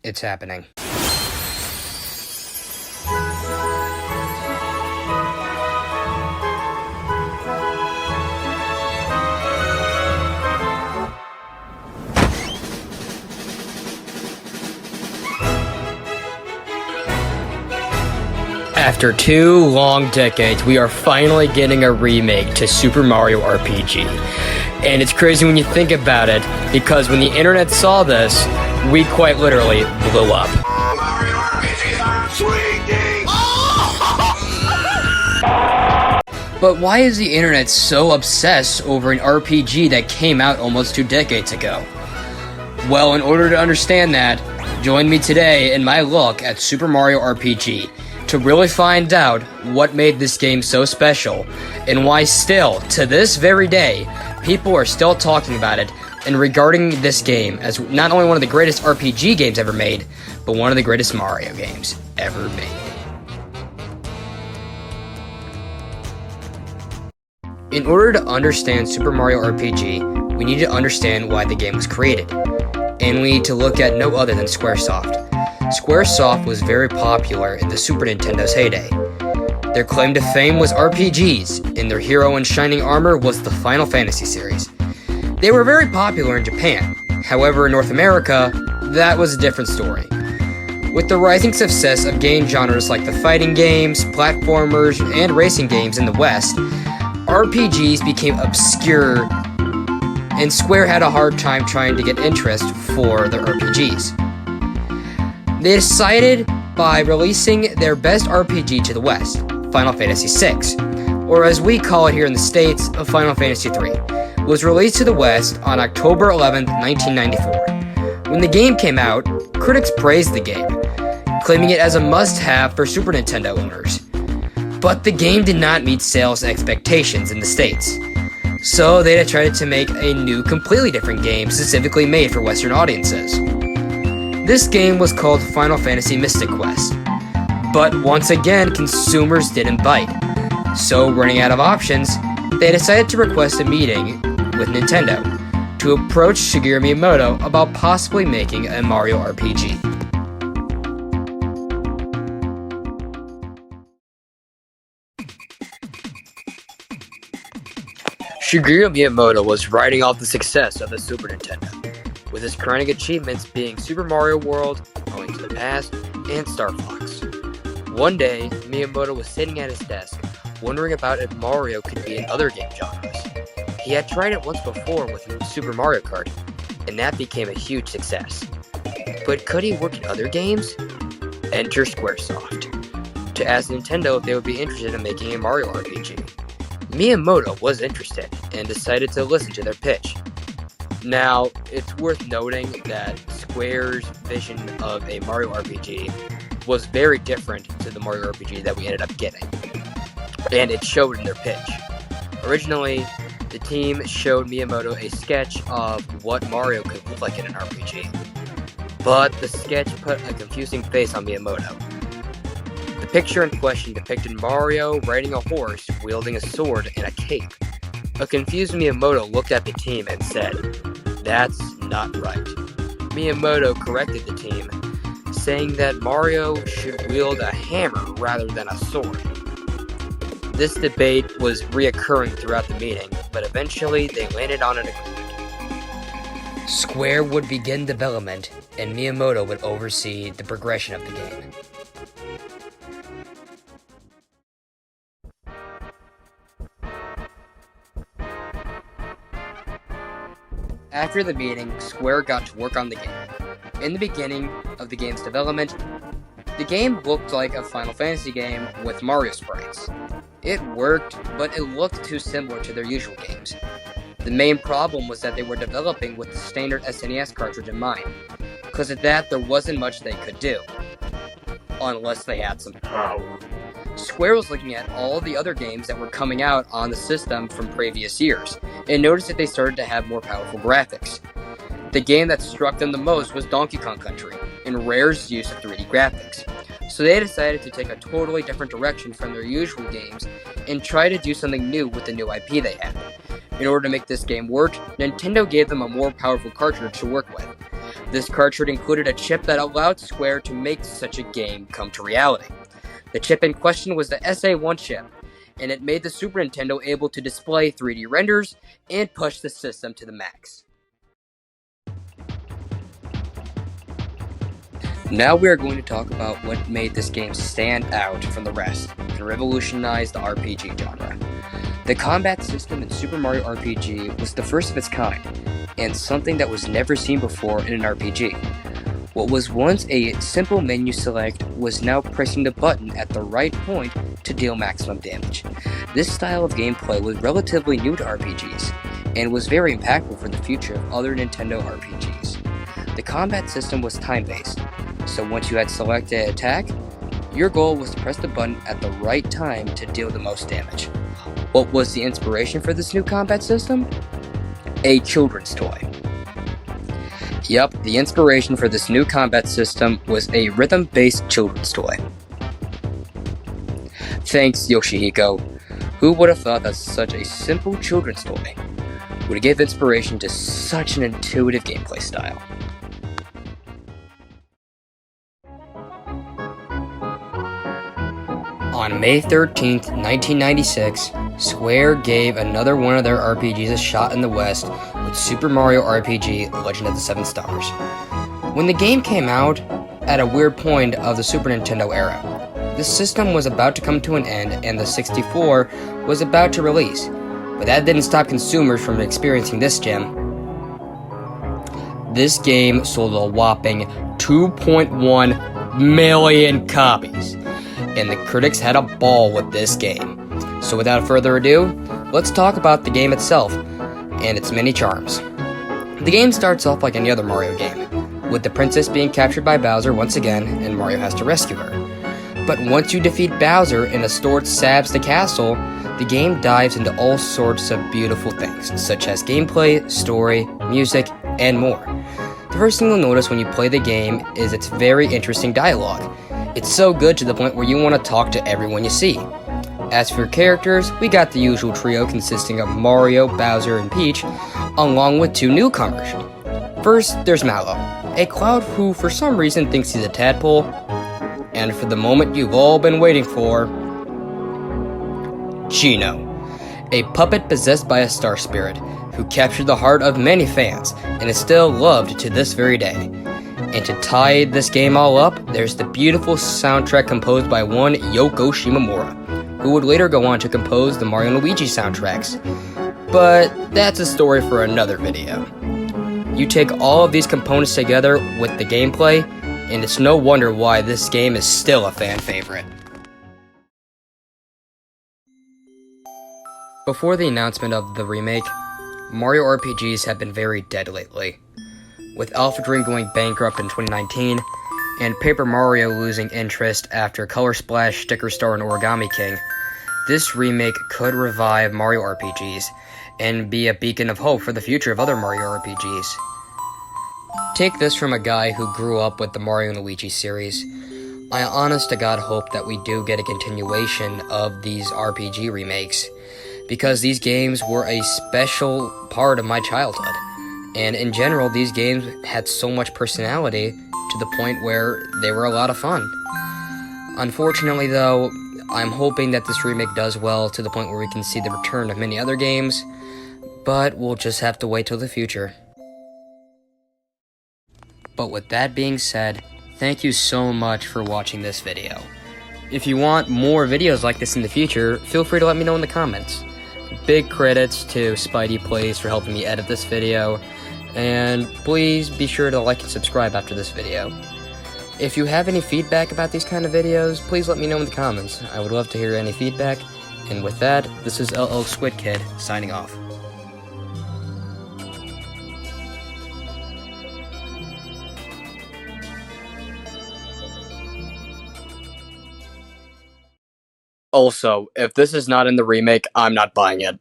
It's happening. After 2 long decades, we are finally getting a remake to Super Mario RPG. And it's crazy when you think about it, because when the internet saw this, we quite literally blew up. Mario RPG, swinging! But why is the internet so obsessed over an RPG that came out almost 2 decades ago? Well, in order to understand that, join me today in my look at Super Mario RPG to really find out what made this game so special and why still, to this very day, people are still talking about it and regarding this game as not only one of the greatest RPG games ever made, but one of the greatest Mario games ever made. In order to understand Super Mario RPG, we need to understand why the game was created, and we need to look at no other than Squaresoft. Squaresoft was very popular in the Super Nintendo's heyday. Their claim to fame was RPGs, and their hero in shining armor was the Final Fantasy series. They were very popular in Japan. However, in North America, that was a different story. With the rising success of game genres like the fighting games, platformers, and racing games in the West, RPGs became obscure, and Square had a hard time trying to get interest for their RPGs. They decided by releasing their best RPG to the West, Final Fantasy VI, or as we call it here in the States, Final Fantasy III, was released to the West on October 11, 1994. When the game came out, critics praised the game, claiming it as a must-have for Super Nintendo owners. But the game did not meet sales expectations in the States, so they decided to make a new, completely different game specifically made for Western audiences. This game was called Final Fantasy Mystic Quest, but once again, consumers didn't bite. So, running out of options, they decided to request a meeting with Nintendo to approach Shigeru Miyamoto about possibly making a Mario RPG. Shigeru Miyamoto was riding off the success of the Super Nintendo, with his crowning achievements being Super Mario World, A Link to the Past, and Star Fox. One day, Miyamoto was sitting at his desk, wondering about if Mario could be in other game genres. He had tried it once before with Super Mario Kart, and that became a huge success. But could he work in other games? Enter Squaresoft, to ask Nintendo if they would be interested in making a Mario RPG. Miyamoto was interested, and decided to listen to their pitch. Now, it's worth noting that Square's vision of a Mario RPG was very different to the Mario RPG that we ended up getting, and it showed in their pitch. Originally, the team showed Miyamoto a sketch of what Mario could look like in an RPG, but the sketch put a confusing face on Miyamoto. The picture in question depicted Mario riding a horse, wielding a sword and a cape. A confused Miyamoto looked at the team and said, "That's not right." Miyamoto corrected the team, saying that Mario should wield a hammer rather than a sword. This debate was reoccurring throughout the meeting, but eventually they landed on an agreement. Square would begin development, and Miyamoto would oversee the progression of the game. After the meeting, Square got to work on the game. In the beginning of the game's development, the game looked like a Final Fantasy game with Mario sprites. It worked, but it looked too similar to their usual games. The main problem was that they were developing with the standard SNES cartridge in mind. Because of that, there wasn't much they could do, unless they had some power. Square was looking at all the other games that were coming out on the system from previous years, and noticed that they started to have more powerful graphics. The game that struck them the most was Donkey Kong Country, and Rare's use of 3D graphics. So they decided to take a totally different direction from their usual games, and try to do something new with the new IP they had. In order to make this game work, Nintendo gave them a more powerful cartridge to work with. This cartridge included a chip that allowed Square to make such a game come to reality. The chip in question was the SA1 chip, and it made the Super Nintendo able to display 3D renders and push the system to the max. Now we are going to talk about what made this game stand out from the rest and revolutionize the RPG genre. The combat system in Super Mario RPG was the first of its kind, and something that was never seen before in an RPG. What was once a simple menu select was now pressing the button at the right point to deal maximum damage. This style of gameplay was relatively new to RPGs, and was very impactful for the future of other Nintendo RPGs. The combat system was time-based, so once you had selected an attack, your goal was to press the button at the right time to deal the most damage. What was the inspiration for this new combat system? A children's toy. Yup, the inspiration for this new combat system was a rhythm-based children's toy. Thanks, Yoshihiko. Who would have thought that such a simple children's toy would give inspiration to such an intuitive gameplay style? On May 13th, 1996, Square gave another one of their RPGs a shot in the West with Super Mario RPG Legend of the Seven Stars. When the game came out, at a weird point of the Super Nintendo era, the system was about to come to an end and the 64 was about to release, but that didn't stop consumers from experiencing this gem. This game sold a whopping 2.1 million copies, and the critics had a ball with this game. So without further ado, let's talk about the game itself and its many charms. The game starts off like any other Mario game, with the princess being captured by Bowser once again, and Mario has to rescue her. But once you defeat Bowser and a sword stabs the castle, the game dives into all sorts of beautiful things, such as gameplay, story, music, and more. The first thing you'll notice when you play the game is its very interesting dialogue. It's so good to the point where you want to talk to everyone you see. As for characters, we got the usual trio consisting of Mario, Bowser, and Peach, along with two newcomers. First, there's Mallow, a cloud who for some reason thinks he's a tadpole, and for the moment you've all been waiting for, Chino, a puppet possessed by a star spirit, who captured the heart of many fans, and is still loved to this very day. And to tie this game all up, there's the beautiful soundtrack composed by one Yoko Shimomura, who would later go on to compose the Mario and Luigi soundtracks. But that's a story for another video. You take all of these components together with the gameplay, and it's no wonder why this game is still a fan favorite. Before the announcement of the remake, Mario RPGs have been very dead lately. With Alpha Dream going bankrupt in 2019, and Paper Mario losing interest after Color Splash, Sticker Star, and Origami King, this remake could revive Mario RPGs and be a beacon of hope for the future of other Mario RPGs. Take this from a guy who grew up with the Mario and Luigi series. I honest to God hope that we do get a continuation of these RPG remakes, because these games were a special part of my childhood. And in general, these games had so much personality to the point where they were a lot of fun. Unfortunately, though, I'm hoping that this remake does well to the point where we can see the return of many other games, but we'll just have to wait till the future. But with that being said, thank you so much for watching this video. If you want more videos like this in the future, feel free to let me know in the comments. Big credits to Spidey Plays for helping me edit this video, and please be sure to like and subscribe after this video. If you have any feedback about these kind of videos, please let me know in the comments. I would love to hear any feedback, and with that, this is LL Squid Kid signing off. Also, if this is not in the remake, I'm not buying it.